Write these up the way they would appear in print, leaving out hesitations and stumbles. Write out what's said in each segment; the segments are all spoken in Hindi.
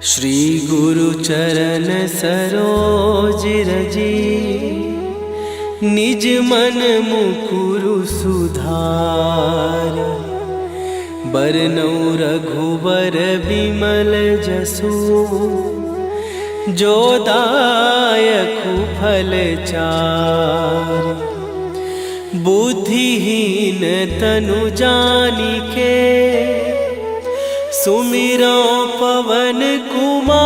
श्री गुरु चरण सरोज रजी, निज मन मुकुरु सुधार। बरनौ रघुबर बिमल जसु, जो दायकु फल चार। बुद्धिहीन तनु जानिके, सुमिरो पवन कुमार।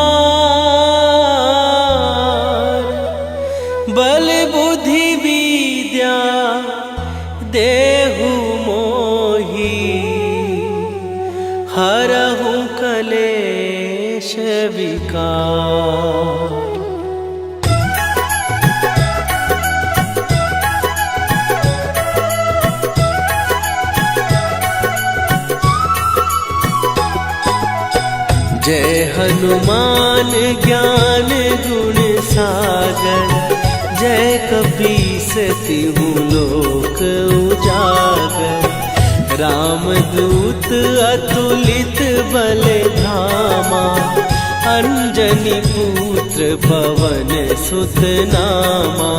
बल बुद्धि विद्या देहु मोहि, हरहु कलेश विकार। जय हनुमान ज्ञान गुण सागर, जय कपीस तिहु लोक उजागर। रामदूत अतुलित बल धामा, अंजनी पुत्र पवन सुत नामा।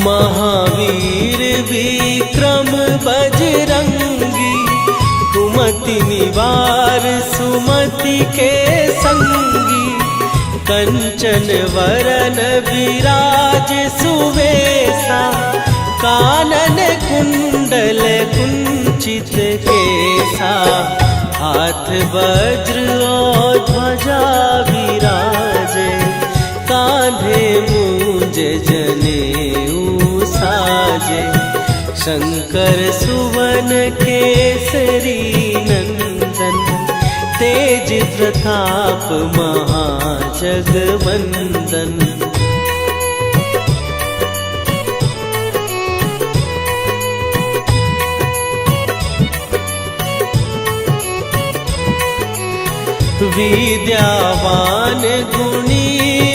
महावीर विक्रम बजरंगी, कुमति निवार सुमति के संगी। कंचन वरन विराज सुवेशा, कानन कुंडल कुंचित केसा। हाथ वज्र और ध्वजा विराजे, कांधे मूंज जनेऊ साजे। शंकर सुवन केसरी नंदन, तेज प्रताप महाजगवंदन। विद्यावान गुणी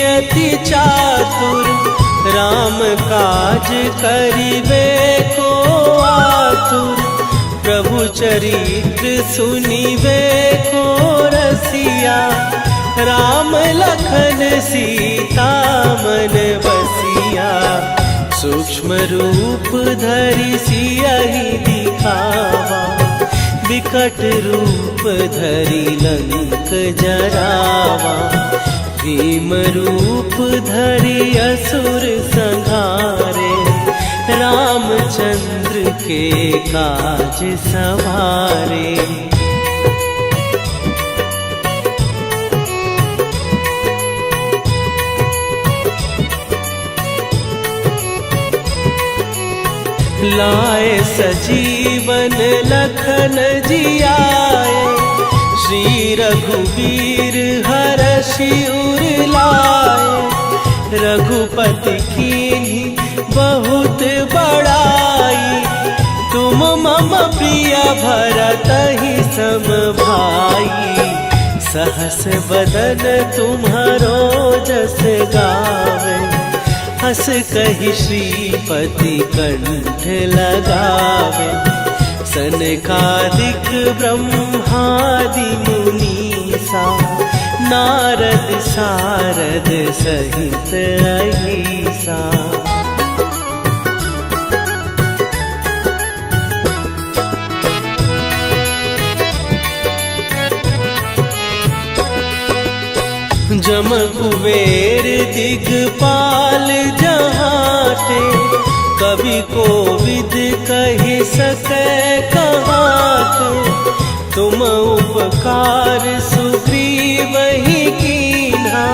अति चातुर, राम काज करिबे को आतुर। प्रभु चरित्र सुनिबे को रसिया, राम लखन सीता मन बसिया। सूक्ष्म रूप धरि सियहि दिखावा, विकट रूप धरि लंक जरावा। भीम रूप धरि असुर संहारे, रामचंद्र के काज सवारे। लाए सजीवन लखन जियाए, श्री रघुवीर हरषि उर लाए। रघुपति कीन्ही बहुत बड़ाई, तुम मम प्रिय भरतहि सम भाई। सहस बदन तुम्हारो जस गावे, हस कहि श्रीपति कंठ लगावे। सनकादिक ब्रह्मादि मुनीसा, नारद सारद सहित अहिसा। जम कुबेर दिगपाल जहाते, कवि कोविद कहि सकै कहाते। तुम उपकार सुग्रीवहि कीन्हा,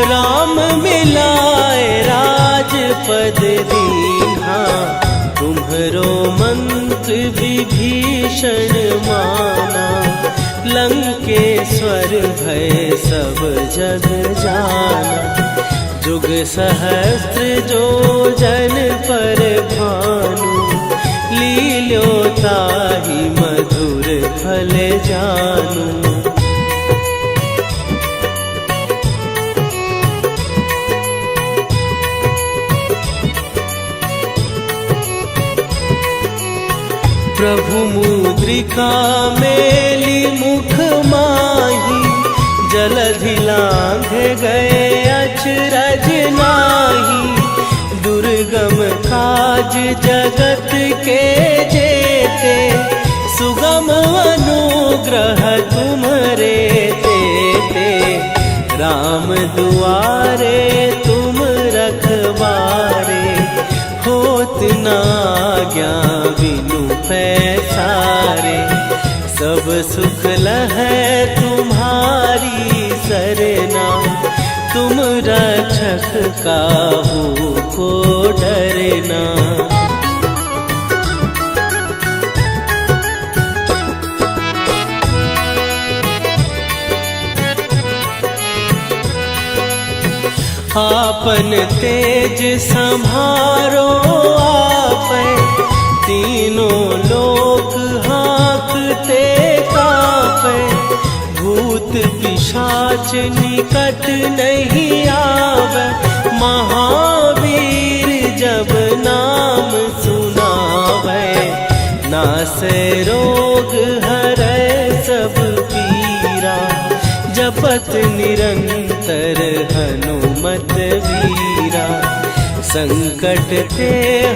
राम मिलाए राजपद दीन्हा। तुम्हरो मंत्र विभीषण माना, लंकेश्वर भय सब जग जाना। जुग सहस्त्र जो जन पर भानु, लील्यो ताहि मधुर फल जानू। प्रभु मुद्रिका मेली मुख माही, जलधि लांघ गए अचरज नाही। दुर्गम काज जगत के जेते, सुगम अनुग्रह तुम्हरे देते। राम दुआरे तुम रखवारे, होत न आज्ञा बिनु पैसारे। सब सुख लहै तुम्हारी सरना, तुम रक्षक काहू को डरना। आपन तेज संभारो आपै, तीनों लोक हाँकते कांपै। भूत पिशाच निकट नहीं आवे, महावीर जब नाम सुनावे। नासै रोग हरै सब पीरा, जपत निरंतर हनुमत वीरा। संकट ते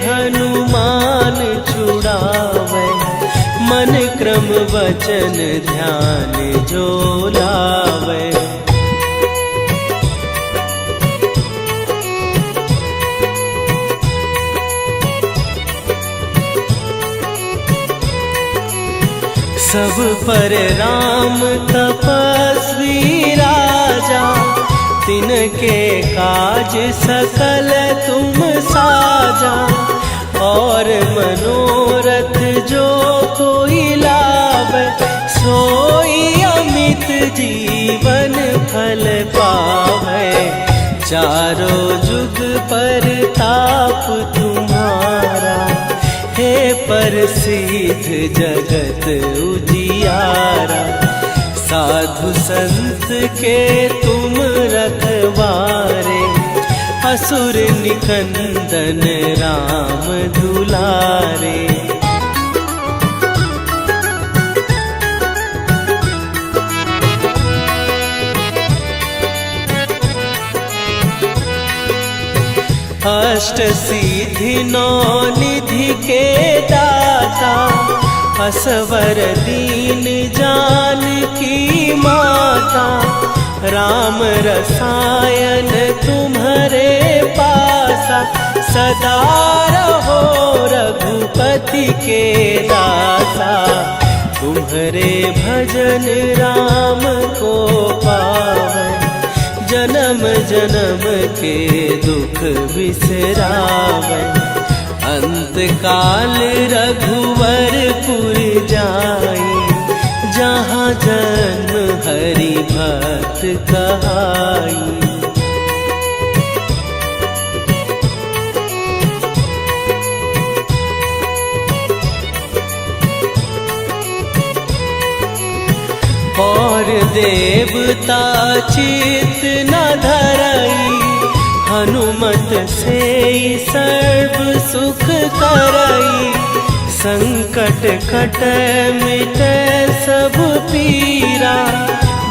हनुमान छुड़ावे, मन क्रम वचन ध्यान जो लावे। सब पर राम तपस्वी राजा, तिनके काज सकल तुम साजा। और मनोरथ जो कोई लावे, सोई अमित जीवन फल पावे। चारों जुग पर ताप तुम्हारा, हे प्रसिद्ध जगत उजियारा। साधु संत के तुम रखवारे, असुर निकंदन राम दुलारे। अष्ट सिद्धि नौ निधि के दाता, असवर दीन जानकी माता। राम रसायन तुम्हारे पासा, सदा रहो रघुपति के दासा। तुम्हारे भजन राम को पावे, जन्म जन्म के दुख बिसरावे। अंत काल रघुवरपुर जाई, जहाँ जन्म हरि भक्त कहाई। और देवता चित न धरई, हनुमत से सर्व सुख करई। संकट कट मिटे सब पीरा,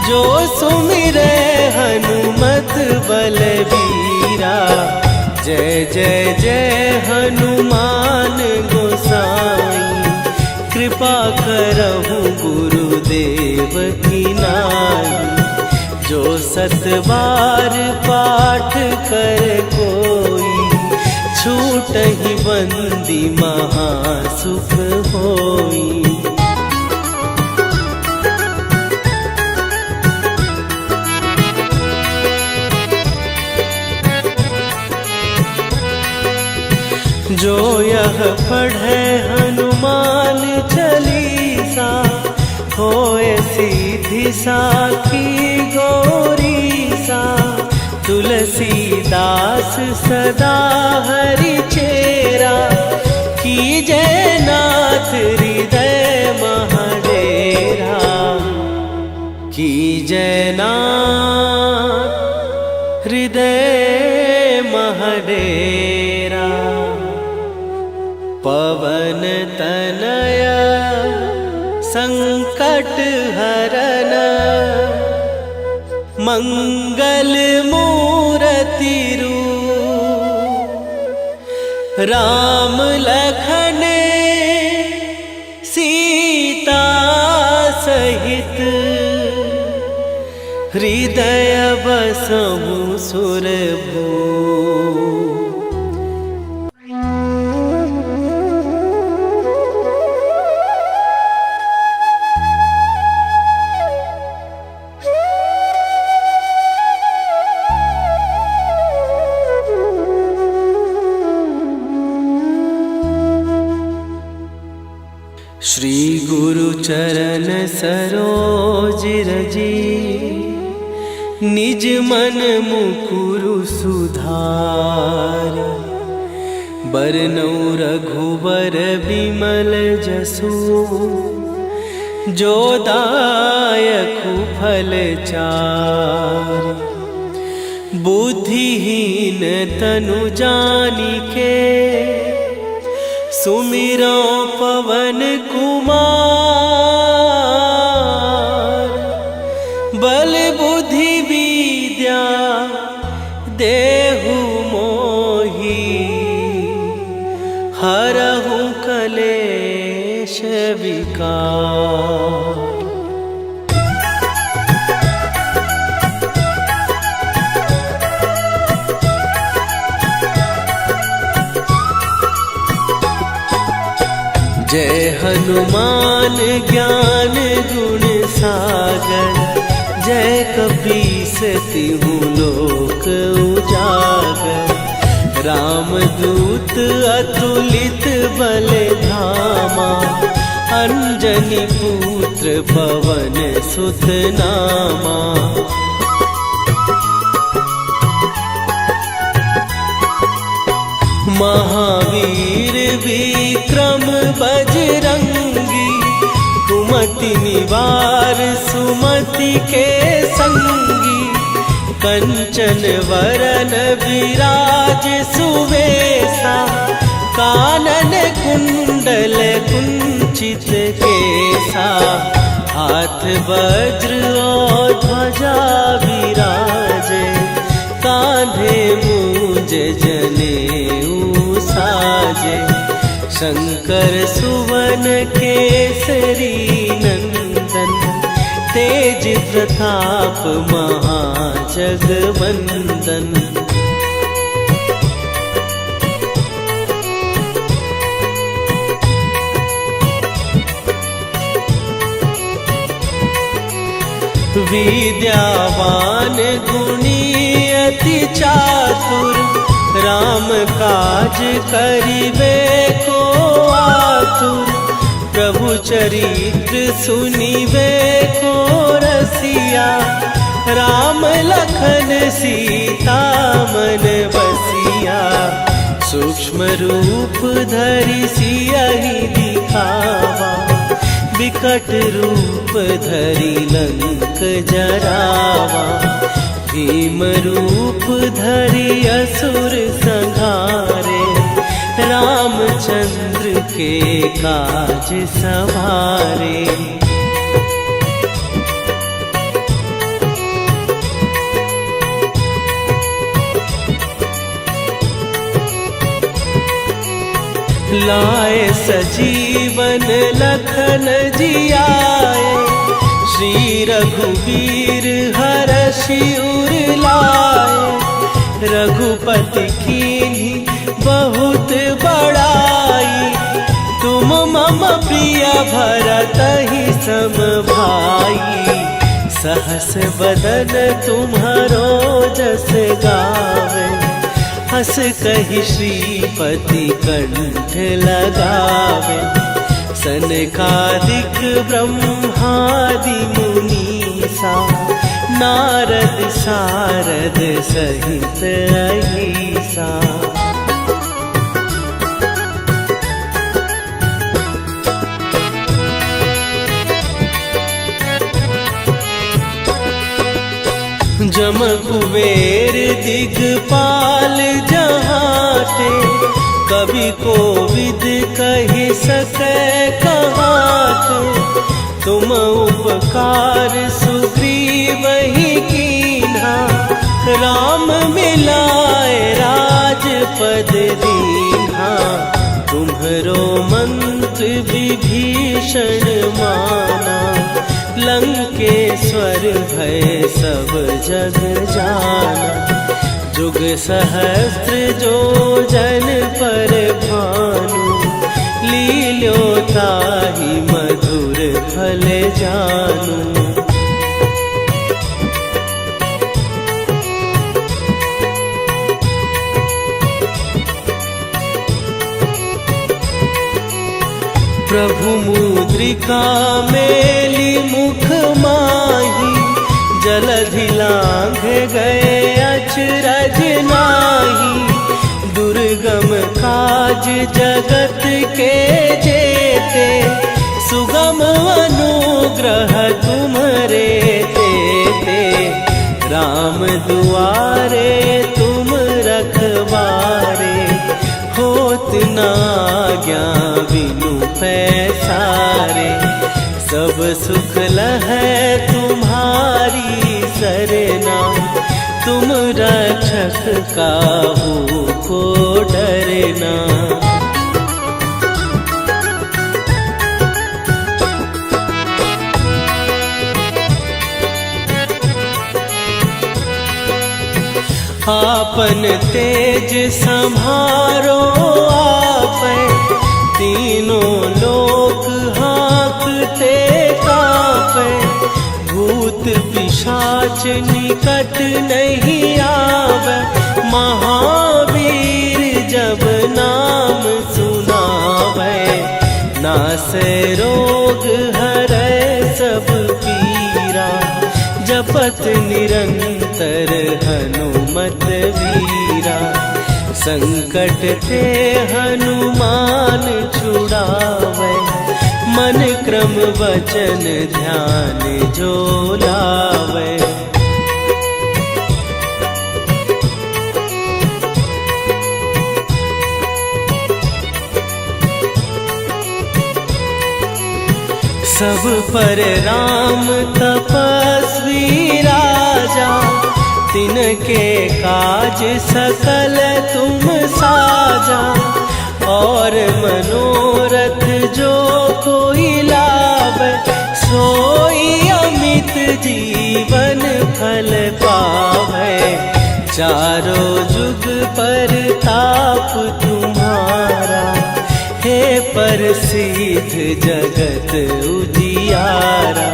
जो सुमिरे हनुमत बलबीरा। जय जय जय हनुमान गोसाई, कृपा करहु गुरुदेव की नाई। जो सत बार पाठ कर कोई, छूटहि बंदी महासुख होई। जो यह पढ़े हनुमान चालीसा, होए सीधी साखी गौरीसा। तुलसीदास सदा हरि चेरा, कीजय नाथ हृदय महडेरा। कीजय नाथ हृदय महडेरा। पवन तनय संकट हरन मंगल मूर्ति रूप राम लखन सीता सहित हृदय बसहु सुरभू। श्री गुरु चरण सरोज रजी निज मन मुकुरु सुधार। बरनौ रघुबर बिमल जसु जो दायकु फल चार। बुद्धिहीन तनु जानिके सुमिरो पवन कुमार। बल बुद्धि विद्या देहु मोहि हरहु कलेश विकार। जय हनुमान ज्ञान गुण सागर। जय कपीस तिहु लोक उजागर। रामदूत अतुलित बल धामा। अंजनी पुत्र पवन सुत नामा। महावीर विक्रम बजरंगी। कुमति निवार सुमति के संगी। कंचन वरन विराज सुवेशा। कानन कुंडल कुंचित केसा। हाथ वज्र और ध्वजा विराजे। कांधे मूंज जनेऊ साजे। शंकर सुवन केसरी नंदन। तेज प्रताप महाजगवंदन। विद्यावान गुणी अति चातुर। राम काज करिबे को आतुर। प्रभु चरित्र सुनिबे को रसिया। राम लखन सीता मन बसिया। सूक्ष्म रूप धरि सियहि दिखावा। विकट रूप धरि लंक जरावा। भीम रूप धरि असुर संहारे। रामचंद्र के काज सवारे। लाए सजीवन लखन जियाए। श्री रघुवीर हरषि उर लाए। रघुपति कीन्ही बहुत बड़ाई। तुम मम प्रिय भरतहि सम भाई। सहस बदन तुम्हारो जस गावे। हस कहि श्रीपति कंठ लगावे। सनकादिक ब्रह्मादि मुनीसा। नारद सारद सहित अहिसा। जम कुबेर दिगपाल जहाते। कवि कोविद कहि सकै कहात, तुम उपकार सुग्रीवहि कीन्हा। राम मिलाए राजपद दीन्हा, तुम्हरो मंत्र विभीषण माना। लंकेश्वर भय सब जग जाना, जुग सहस्त्र जो जन पर भानु। लील्यो ताहि मधुर फल जानू। प्रभु मुद्रिका मेली मुख माही, जलधि लांघ गए अचरज नाही। दुर्गम काज जगत के जेते, सुगम अनुग्रह तुम्हरे तेते। राम दुआरे तुम रखवारे, होत न आज्ञा बिनु पैसारे। सब सुख लहै तुम्हारी सरना, तुम रक्षक काहू को डरना। आपन तेज सम्हारो आपै, तीनों लोक हाँकते कांपै। भूत पिशाच निकट नहीं आवे, महावीर जब नाम सुनावे। नासै रोग हरै सब पीरा, जपत निरंतर हनुमत वीरा। संकट ते हनुमान छुड़ावे, मन क्रम वचन ध्यान जो लावे। सब पर राम तपस्वी राजा, तिनके काज सकल तुम साजा। और मनोरथ जो कोई लावे, सोई अमित जीवन फल पावे। चारों जुग पर ताप तुम्हारा, हे प्रसिद्ध जगत उजियारा।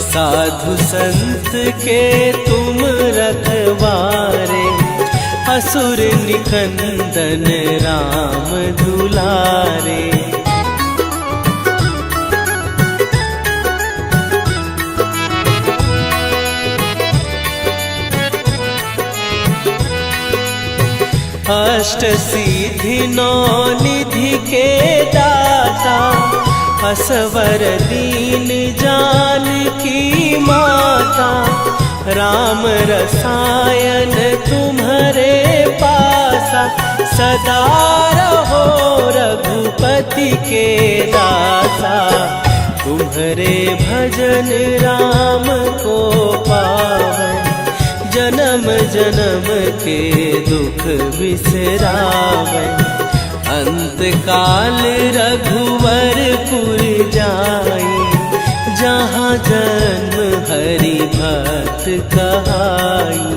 साधु संत के तुम रखवारे, असुर निकंदन राम दुलारे। अष्ट सिद्धि नौ निधि के दाता, असवर दीन जानकी माता। राम रसायन तुम्हारे पासा, सदा रहो रघुपति के दासा। तुम्हारे भजन राम को पावे, जन्म जन्म के दुख बिसरावे। अंत काल रघुवरपुर जाई, जहाँ जन्म हरि भक्त कहाई।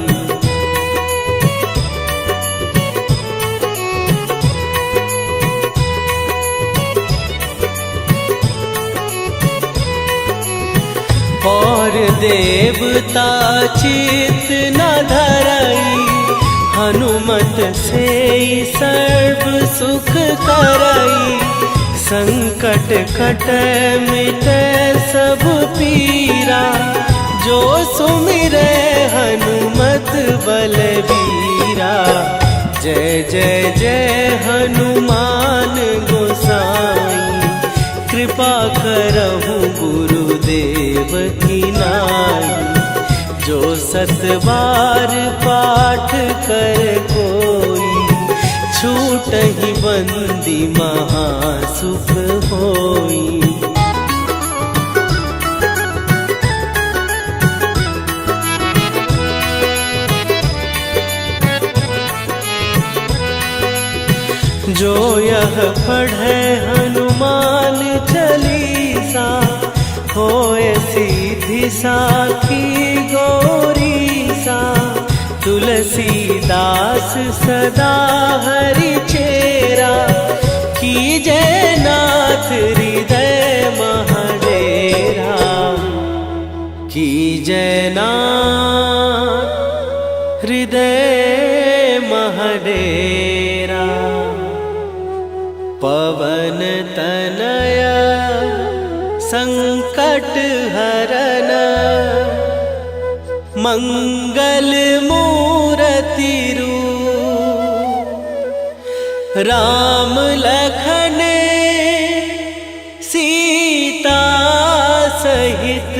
और देवता चित न धरई, हनुमत से सर्व सुख करई। संकट कटै मिटै सब पीरा, जो सुमिरै हनुमत बलबीरा। जय जय जय हनुमान गोसाई, कृपा करहु गुरुदेव की नाई। जो सत बार पाठ कर कोई, छूट छूटहि बंदी महासुख होई। जो यह पढ़े हनुमान चालीसा, होए सीधी साखी गौरीसा। तुलसीदास सदा हरि चेरा, कीजय नाथ हृदय महडेरा। कीजय नाथ हृदय महडेरा। पवन तनय संकट हरन, मंगल मूरति रूप। राम लखन सीता सहित,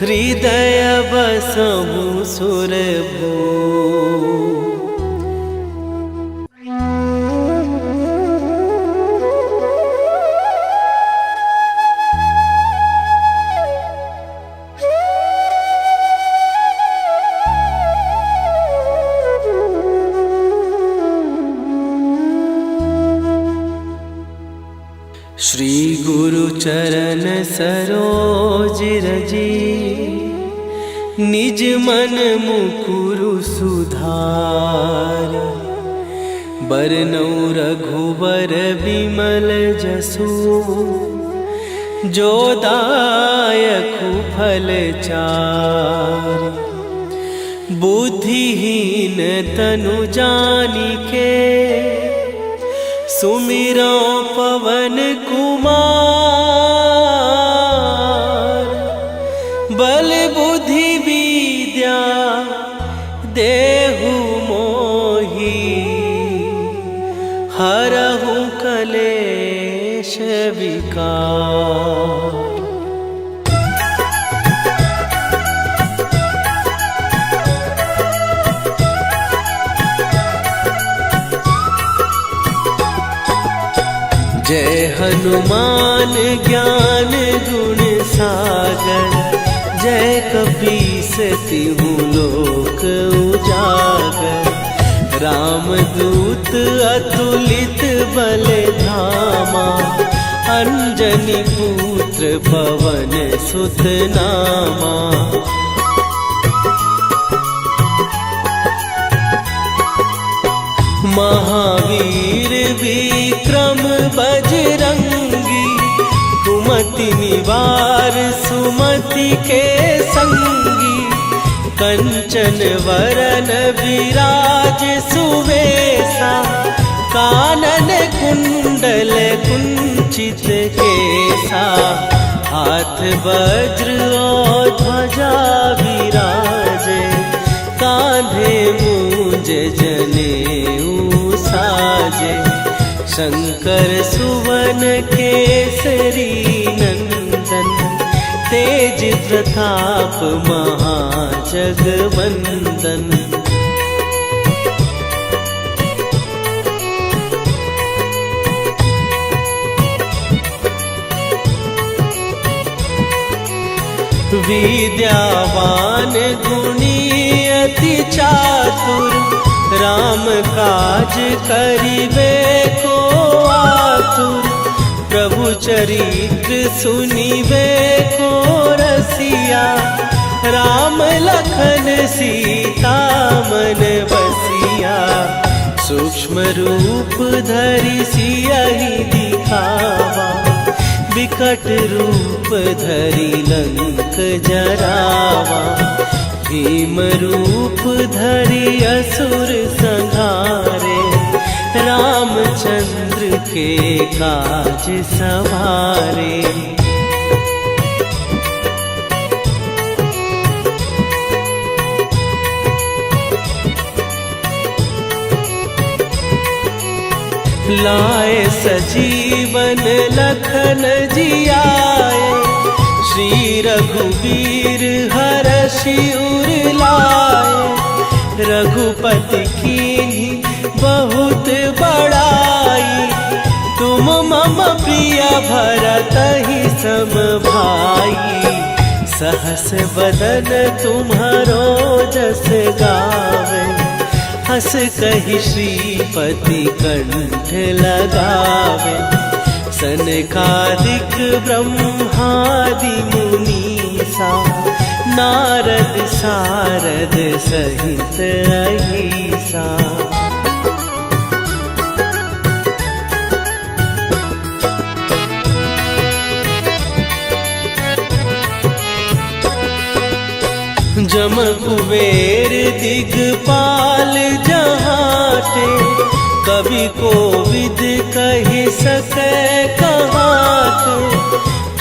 हृदय बसहु सुरभूप। श्री गुरु चरण सरोज रजी, निज मन मुकुरु सुधार। बरनउँ रघुबर बिमल जसु, जो दायकु फल चार। बुद्धिहीन तनु जानिके, सुमिरो पवन कुमार। बल बुद्धि विद्या देहु मोहि, हरहु कलेश विकार। जय हनुमान ज्ञान गुण सागर, जय कपीस तिहु लोक उजागर। रामदूत अतुलित बल धामा, अंजनी पुत्र पवन सुत नामा। महावीर विक्रम बजरंगी, कुमति निवार सुमति के संगी। कंचन वरन विराज सुवेशा, कानन कुंडल कुंचित केसा। हाथ वज्र और ध्वजा विराजे, कांधे मूंज जनेऊ साजे। शंकर सुवन केसरी नंदन, तेज प्रताप महाजगवंदन। विद्यावान गुणी अति चातुर, राम काज करिबे को आतुर। प्रभु चरित्र सुनिबे को रसिया, राम लखन सीता मन बसिया। सूक्ष्म रूप धरि सियहि दिखावा, विकट रूप धरि लंक जरावा। भीम रूप धरि असुर संहारे, रामचंद्र के काज सवारे। लाए सजीवन लखन जियाए, श्री रघुवीर हरषि उर लाए। रघुपति कीन्ही बहुत बड़ाई, तुम मम प्रिय भरत ही सम भाई। सहस बदन तुम्हारो जस गावे, हस कहि श्रीपति कंठ लगावे। सनकादिक ब्रह्मादि मुनीसा, नारद सारद सहित अहिसा। जम कुबेर दिगपाल जहाते, कवि कोविद कहि सकै कहाते।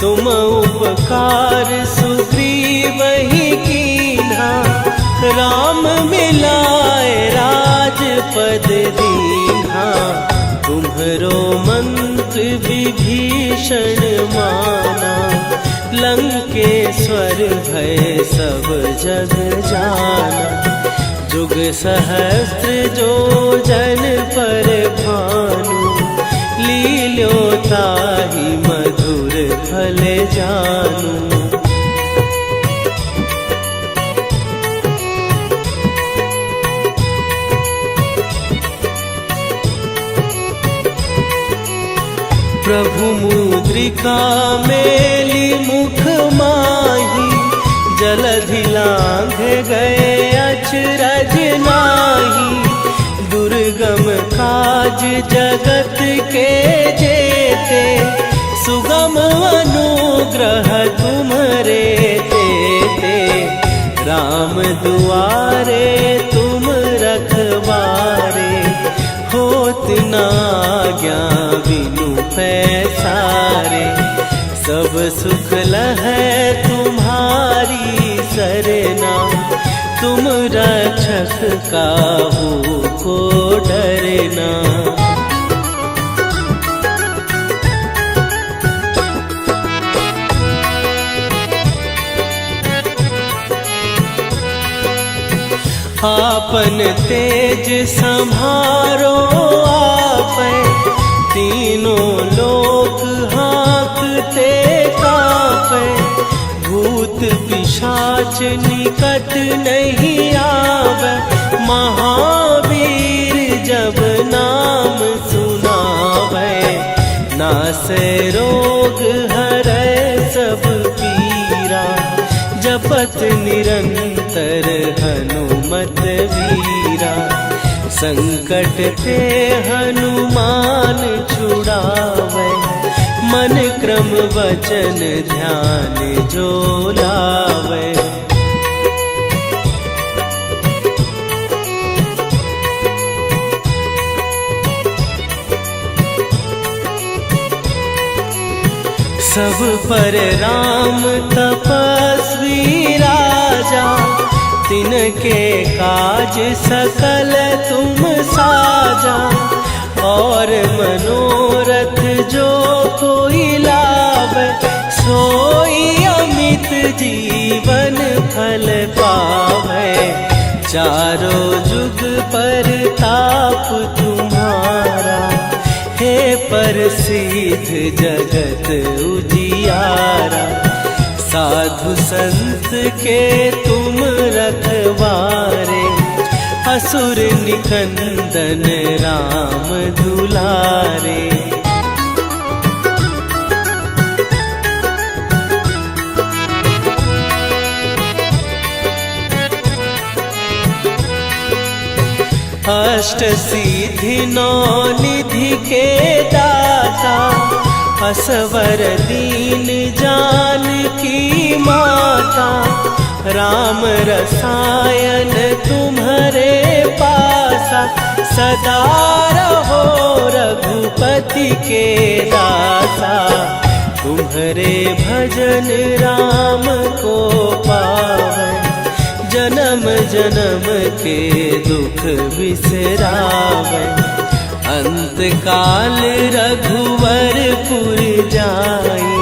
तुम उपकार सुग्रीव ही कीन्हा, राम मिलाए राजपद दीन्हा। तुम्हरो मंत्र विभीषण माना, लंकेश्वर भय सब जग जाना। जुग सहस्त्र जो जन पर भानु, लील्यो ताहि मधुर फल जानू। प्रभु मुद्रिका मेली मुख माही, जलधि लांघ गए अचरज नाही। दुर्गम काज जगत के जेते, सुगम अनुग्रह तुम्हरे तेते। राम दुआरे तुम रखवारे, होत न आज्ञा बिनु पैसारे। सब सुख लहै तुम्हारी सरना, तुम रक्षक काहू को डरना। आपन तेज संभारो आपै, तीनों लोक हाँकते कापै। भूत पिशाच निकट नहीं आवे, महावीर जब नाम सुनावे। नासै रोग हरै सब पीरा, जपत निरंतर हनुमत वीरा। संकट ते हनुमान छुड़ावे, मन क्रम वचन ध्यान जो लावे। सब पर राम तपस्वी राजा, तिनके काज सकल तुम साजा। और मनोरथ जो कोई लावे, सोई अमित जीवन फल पावे। चारों जुग पर ताप तुम्हारा, हे प्रसिद्ध जगत उजियारा। साधु संत के तुम रखवारे, असुर निकंदन राम दुलारे। अष्ट सिद्धि नौ निधि के दाता, असवर दीन जानकी माता। राम रसायन तुम्हारे पासा, सदा रहो रघुपति के दासा। तुम्हारे भजन राम को पावे, जन्म जन्म के दुख बिसरावे। अंत काल रघुवरपुर जाई,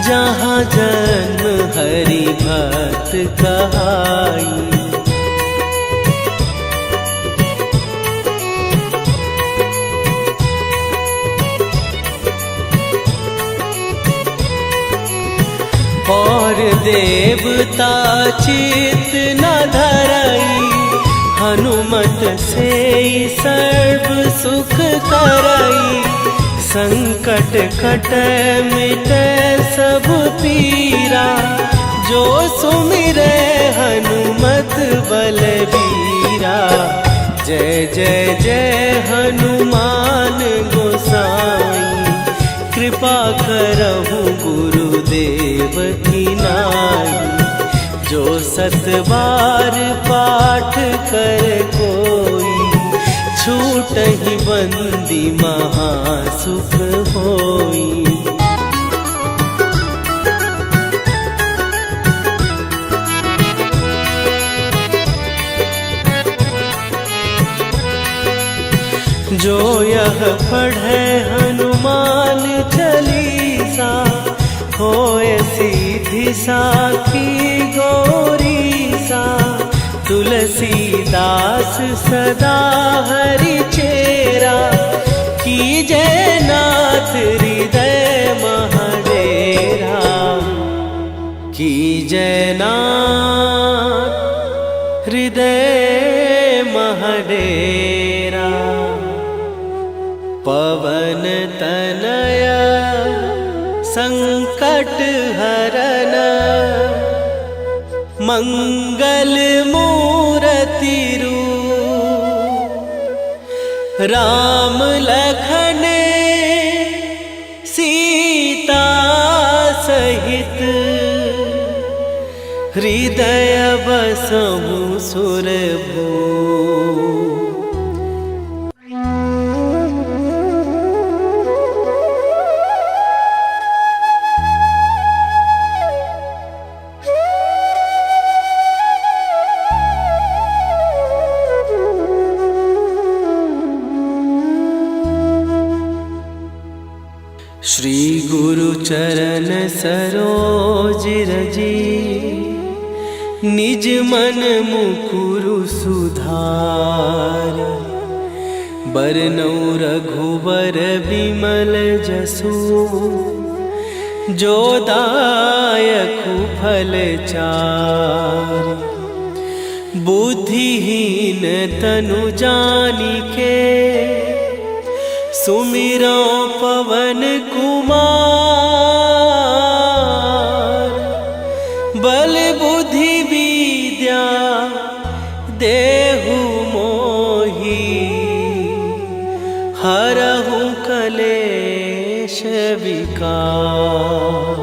जहाँ जन्म हरि भक्त कहाई। और देवता चित न धरई, हनुमत से सर्व सुख करई। संकट कटै मिटै सब पीरा, जो सुमिरै हनुमत बलबीरा। जय जय जय हनुमान गोसाई, कृपा करहु गुरुदेव की नाई। जो 7 बार पाठ कर कोई, छूटहि बंदी महासुख होई। जो यह पढ़े हनुमान चालीसा, होए सीधी साखी गौरीसा। तुलसीदास सदा हरि चेरा, कीजै नाथ हृदय महडेरा। कीजै नाथ हृदय महडेरा। पवन तनय संकट हरन, मंगल मूरति रूप। राम लखन सीता सहित, हृदय बसहु सुरभूप। श्री गुरु चरण सरोज रजी, निज मन मुकुरु सुधार। बरनउँ रघुबर बिमल जसु, जो दायकु फल चारि। बुद्धिहीन तनु जानिके, सुमिरो पवन कुमार। बल बुद्धि विद्या देहु मोहि, हरहु कलेश विकार।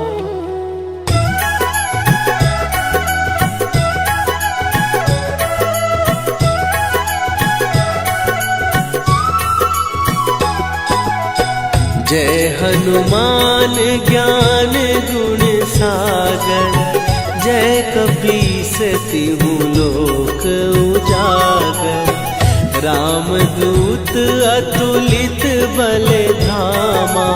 जय हनुमान ज्ञान गुण सागर, जय कपीस तिहु लोक उजागर। रामदूत अतुलित बल धामा,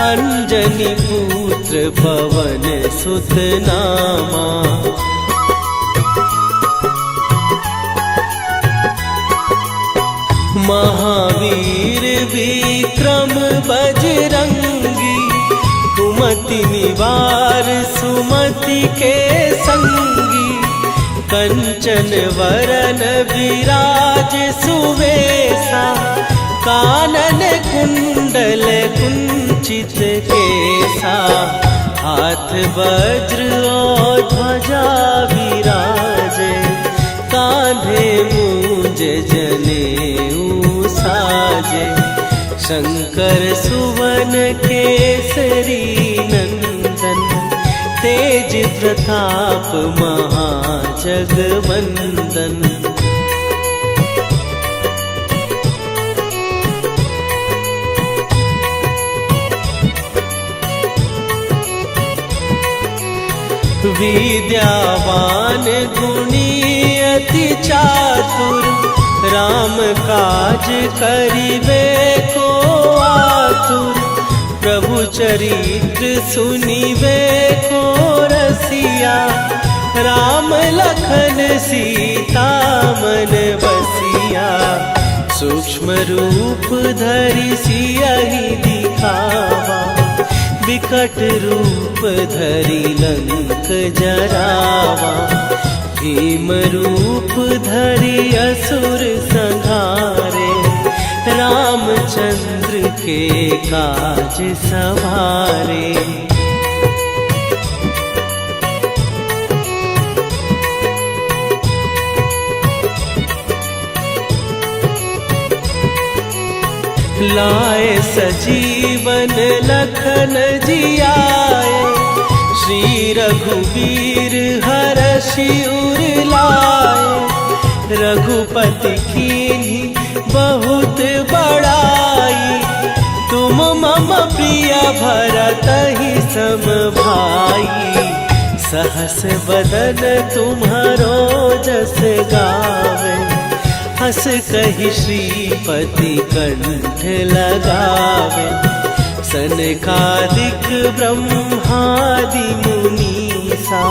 अंजनी पुत्र पवन सुत नामा। महावीर विक्रम बजरंगी, कुमति निवार सुमति के संगी। कंचन वरन विराज सुवेशा, कानन कुंडल कुंचित केसा। हाथ वज्र और ध्वजा विराजे, कांधे मूंज जनेऊ साजे। शंकर सुवन केसरी नंदन, तेज प्रताप महाजगवंदन। विद्यावान गुणी अति चातुर, राम काज करिबे को आतुर। प्रभु चरित्र सुनिबे को रसिया, राम लखन सीता मन बसिया। सूक्ष्म रूप धरि सियहि दिखावा, विकट रूप धरि लंक जरावा, भीम रूप धरि असुर संहारे, रामचंद्र के काज सवारे। लाए सजीवन लखन जियाए, श्री रघुवीर हरषि उर लाए। रघुपति कीन्ही बहुत बड़ाई, तुम मम प्रिय भरतहि सम भाई। सहस बदन तुम्हारो जस गावे, हस कहि श्रीपति कंठ लगावे। सनकादिक ब्रह्मादि मुनीसा,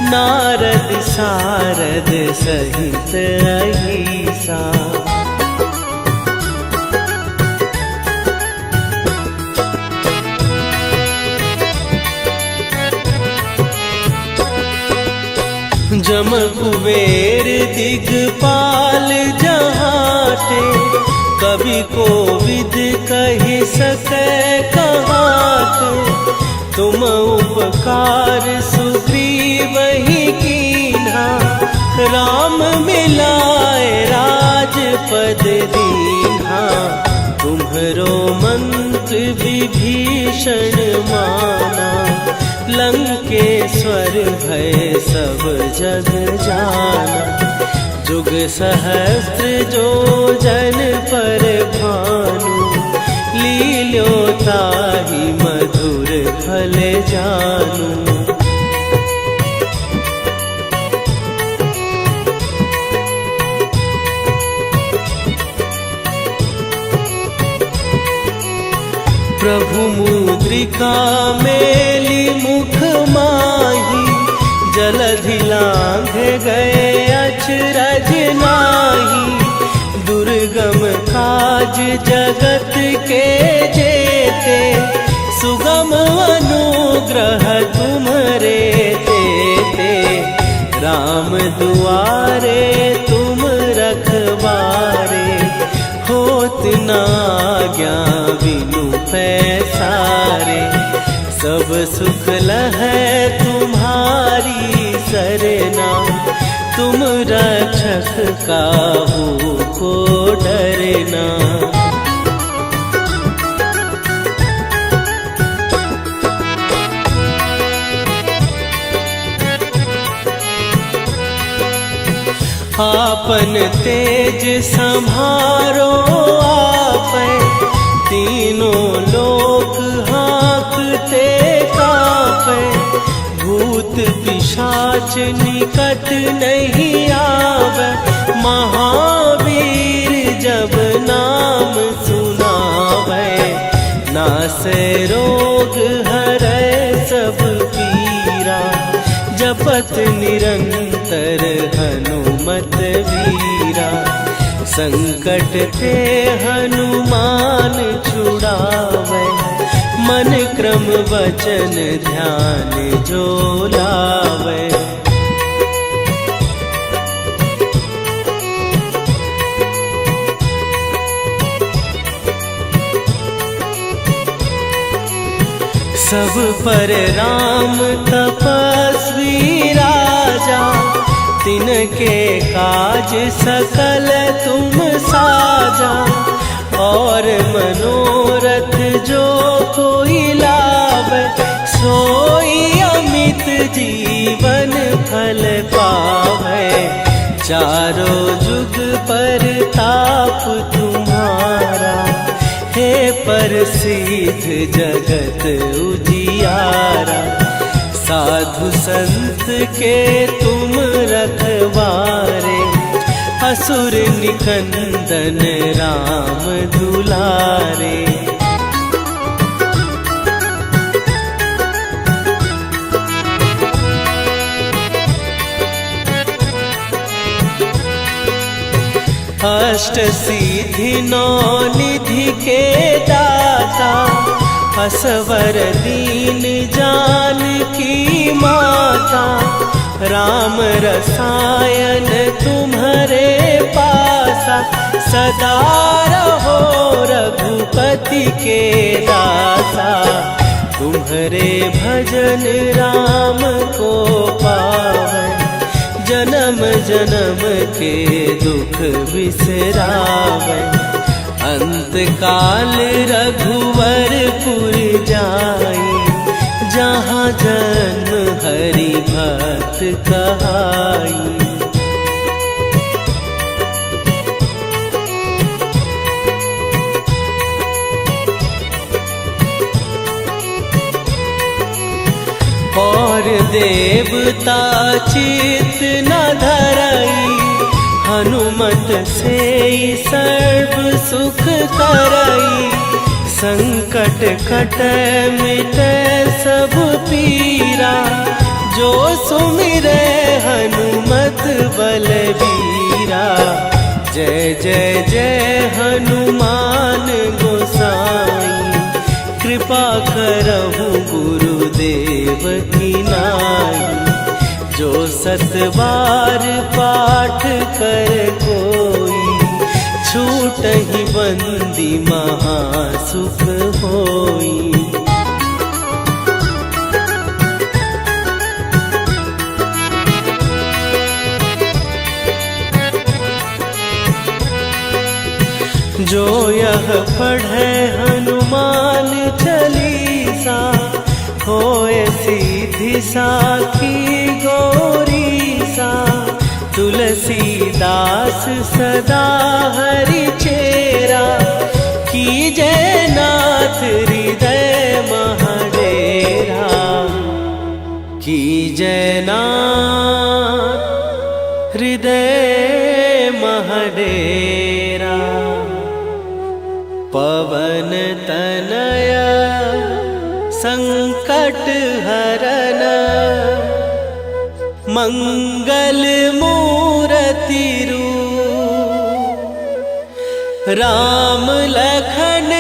नारद सारद सहित अहिसा। जम कुबेर दिगपाल जहाते, कवि कोविद कहि सकै कहाते। तुम उपकार सुग्रीवहि कीन्हा, राम मिलाए राजपद दीन्हा। तुम्हरो मंत्र विभीषण माना, लंकेश्वर भय सब जग जाना। जुग सहस्त्र जो जन पर भानु, लील्यो ताहि मधुर फल जानू। प्रभु मुद्रिका मेली मुख माही, जलधि लांघ गए अचरज नाही। दुर्गम काज जगत के जेते, सुगम अनुग्रह तुम्हरे तेते। राम दुआरे तुम रखवारे, होत न आज्ञा बिनु पैसारे। सब सुख लहै तुम्हारी सरना, तुम रक्षक काहू को डरना। आपन तेज सम्हारो आपै, तीनों लोक हाँकते कापै। भूत पिशाच निकट नहीं आवे, महावीर जब नाम सुनावे। नासै रोग हरै सब पीरा, जपत निरंतर हनुमत वीरा। संकट ते हनुमान छुड़ावे, मन क्रम वचन ध्यान जो लावे। सब पर राम तपस्वी राजा, तिनके काज सकल तुम साजा। और मनोरथ जो कोई लावे, सोई अमित जीवन फल पावे। चारों जुग पर ताप तुम्हारा, हे प्रसिद्ध जगत उजियारा। साधु संत के तुम रखवारे, असुर निकंदन राम दुलारे। अष्ट सिद्धि नौ निधि के दाता, असवर दीन जानकी माता, राम रसायन तुम्हारे पासा, सदा रहो रघुपति के दासा। तुम्हारे भजन राम को पावन, जन्म जन्म के दुख बिसरावन। अंत काल रघुवरपुर जाई, जहाँ जन्म हरि भक्त कहाई। और देवता चित न धरई, हनुमत से सर्व सुख करई। संकट कटै मिटै सब पीरा, जो सुमिरै हनुमत बलबीरा। जय जय जय हनुमान गोसाई, कृपा करहु गुरुदेव की नाई। जो 7 बार पाठ कर कोई, छूटहि बंदी महासुख होई। जो यह पढ़े हनुमान चालीसा, होए सीधी साखी गौरीसा। तुलसीदास सदा हरि चेरा, कीजय नाथ हृदय महडेरा। कीजय नाथ हृदय महडेरा। पवन तनया संकट हरन, मंगल मूरति रूप। राम लखन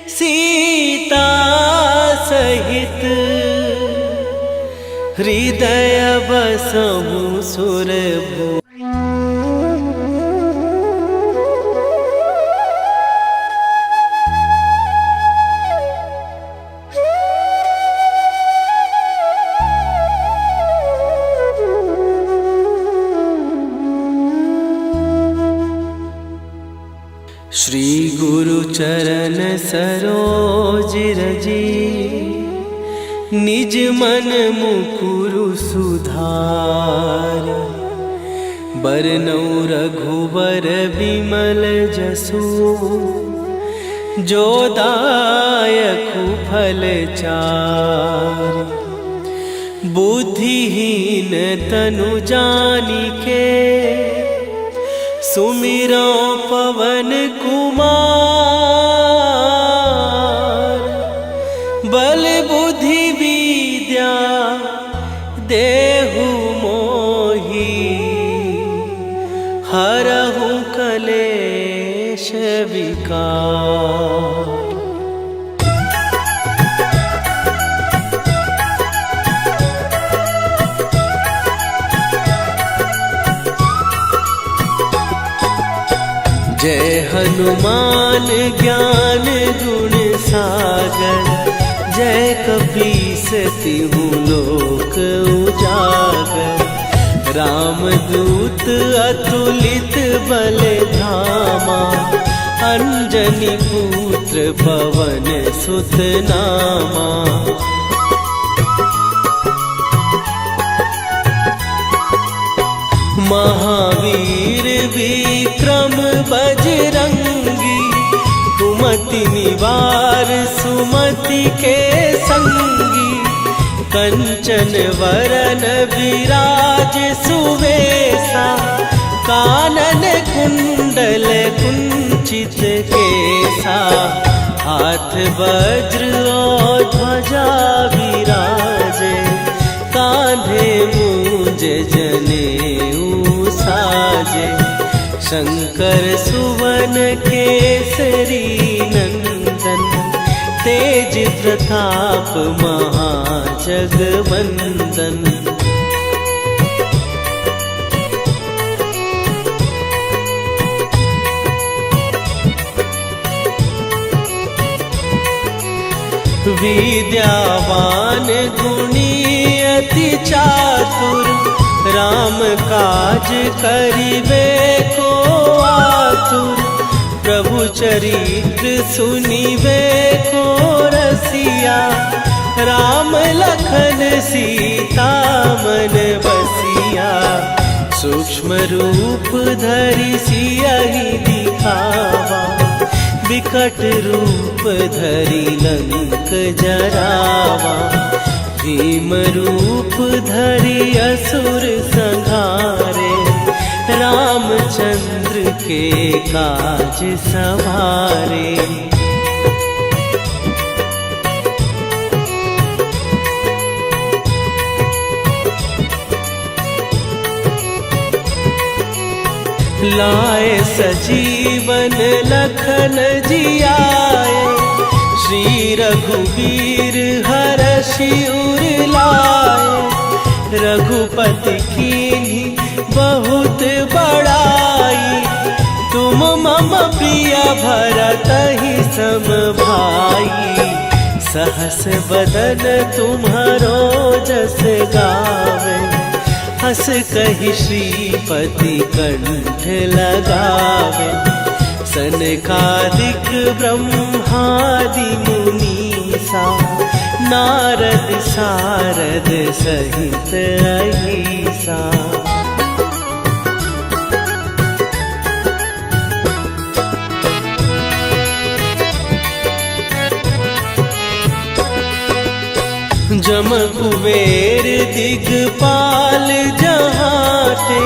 सीता सहित, हृदय बसहु सुरभूप। श्री गुरु चरण सरोज रजी, निज मन मुकुरु सुधार। बरनौ रघुबर बिमल जसु, जो दायकु फल चार। बुद्धिहीन तनु जानिके, सुमिरो पवन कुमार। बल बुद्धि विद्या देहु मोहि, हरहु कलेश विकार। जय हनुमान ज्ञान गुण सागर, जय कपीस तिहु लोक उजागर। रामदूत अतुलित बल धामा, अंजनी पुत्र पवन सुत नामा। महावीर विक्रम बजरंगी, कुमति निवार सुमति के संगी। कंचन वरन विराज सुवेशा, कानन कुंडल कुंचित केसा। हाथ वज्र और ध्वजा विराजे, कांधे मूंज जनेऊ साजे। शंकर सुवन केसरी नंदन, तेज प्रताप महाजगवंदन। विद्यावान गुणी अति चातुर, राम काज करिबे को आतुर। प्रभु चरित्र सुनिबे को रसिया, राम लखन सीता मन बसिया। सूक्ष्म रूप धरि सियहि दिखावा, विकट रूप धरि लंक जरावा। भीम रूप धरि असुर संहारे, रामचंद्र के काज सवारे। लाए सजीवन लखन जियाए, श्री रघुवीर हरषि उर लाए। रघुपति कीन्ही बहुत बड़ाई, तुम मम प्रिय भरतहि सम भाई। सहस बदन तुम्हारो जस गावे, हस कहि श्रीपति कंठ लगावे। सनकादिक ब्रह्मादि मुनीसा, नारद सारद सहित अहिसा। जम कुबेर दिगपाल जहाते,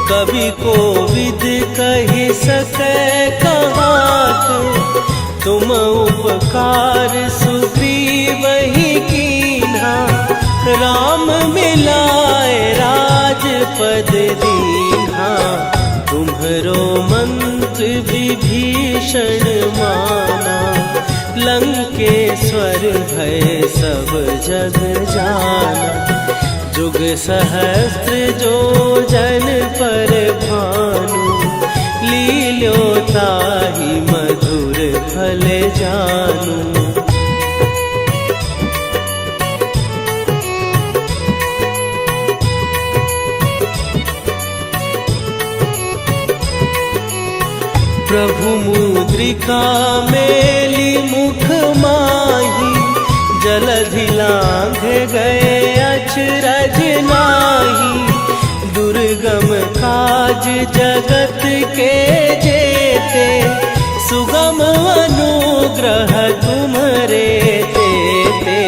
कवि कोविद कहि सकै कहाते। तुम उपकार सुग्रीवहि कीन्हा, राम मिलाए राजपद दीन्हा। तुम्हरो मंत्र विभीषण माना, लंकेश्वर भय सब जग जाना। जुग सहस्त्र जो जन पर भानु, लील्यो ताहि मधुर फल जानू। प्रभु मुद्रिका मेली मुख माही, जलधि लांघ गए अचरज नाही। दुर्गम काज जगत के जेते, सुगम अनुग्रह तुम्हरे तेते।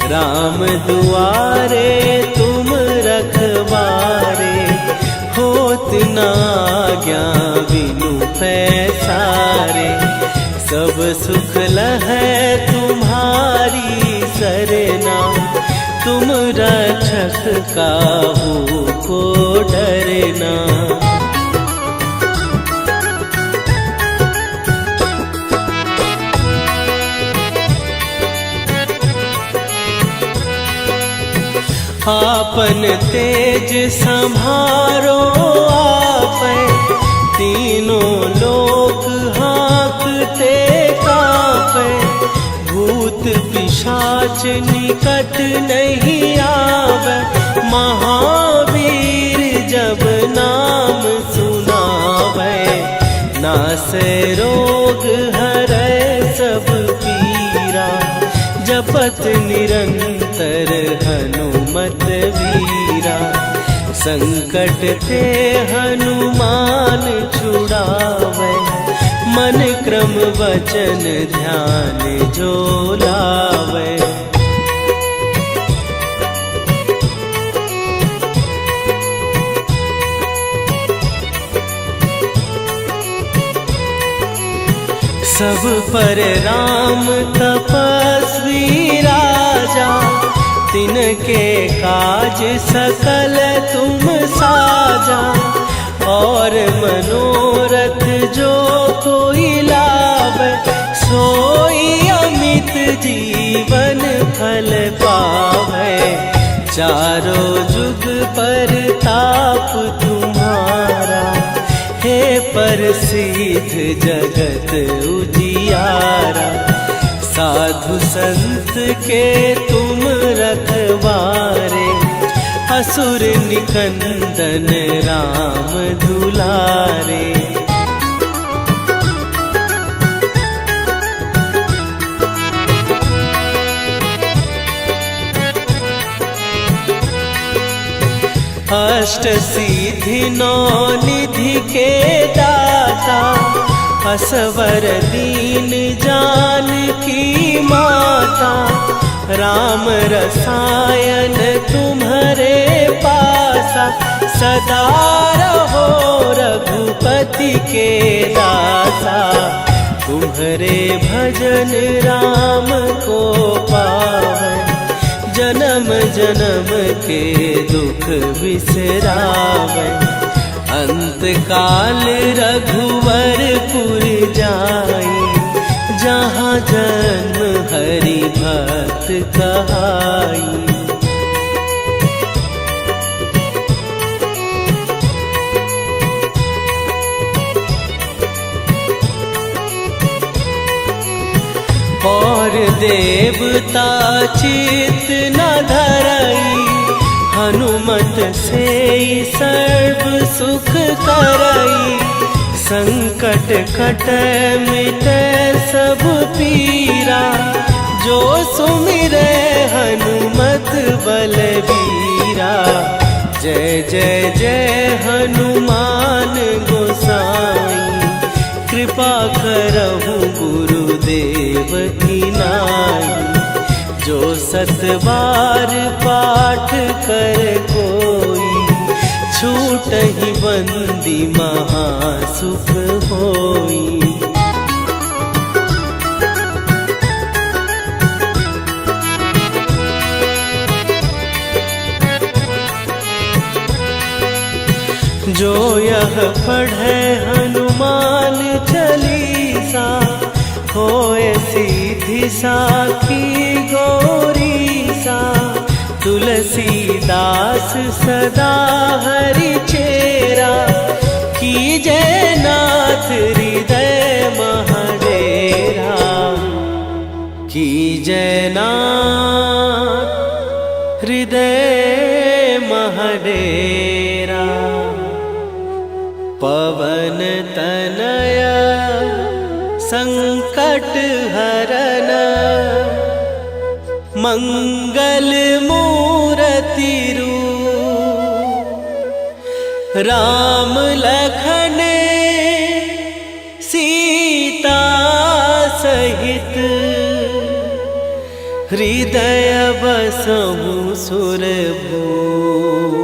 राम दुआरे तुम रखवारे, होत न आज्ञा बिनु पैसारे। सब सुख लहै तुम्हारी सरना, तुम रक्षक काहू को डरना। आपन तेज संभारो आपै, तीनों लोक हाँकते कांपै। भूत पिशाच निकट नहीं आवे, महावीर जब नाम सुनावे। नासै रोग हरै सब पीरा, जपत निरंतर हनुमत वीरा। संकट ते हनुमान छुड़ावे, मन क्रम वचन ध्यान जो लावे। सब पर राम तपस्वी राजा, तिनके काज सकल तुम साजा। और मनोरथ जो कोई लाभ, सोई अमित जीवन फल पावे। चारों जुग पर ताप तुम्हारा, हे प्रसिद्ध जगत उजियारा। साधु संत के तुम रखवारे, असुर निकंदन राम दुलारे। अष्ट सिद्धि नौ निधि के दाता, असवर दीन जानकी माता। राम रसायन तुम्हारे पासा, सदा रहो रघुपति के दासा। तुम्हारे भजन राम को पावै, जन्म जन्म के दुख बिसरावै। अंत काल रघुवरपुर जाई, जहाँ जन्म हरि भक्त कहाई। और देवता चित न धरई, हनुमत से सर्व सुख करई। संकट कटै मिटै सब पीरा, जो सुमिरै हनुमत बलबीरा। जय जय जय हनुमान गोसाई, कृपा करहु गुरुदेव की नाई। जो सत बार पाठ कर कोई, छूटहि बंदी महासुख होई। जो यह पढ़े हनुमान चालीसा, होए सीधी साखी गौरीसा। तुलसीदास सदा हरि चेरा, कीजै नाथ हृदय महडेरा। कीजै नाथ हृदय महडेरा। पवन तनया संकट हरन, मंगल मूर्ति रूप। राम लखन सीता सहित, हृदय बसहु सुरभूप।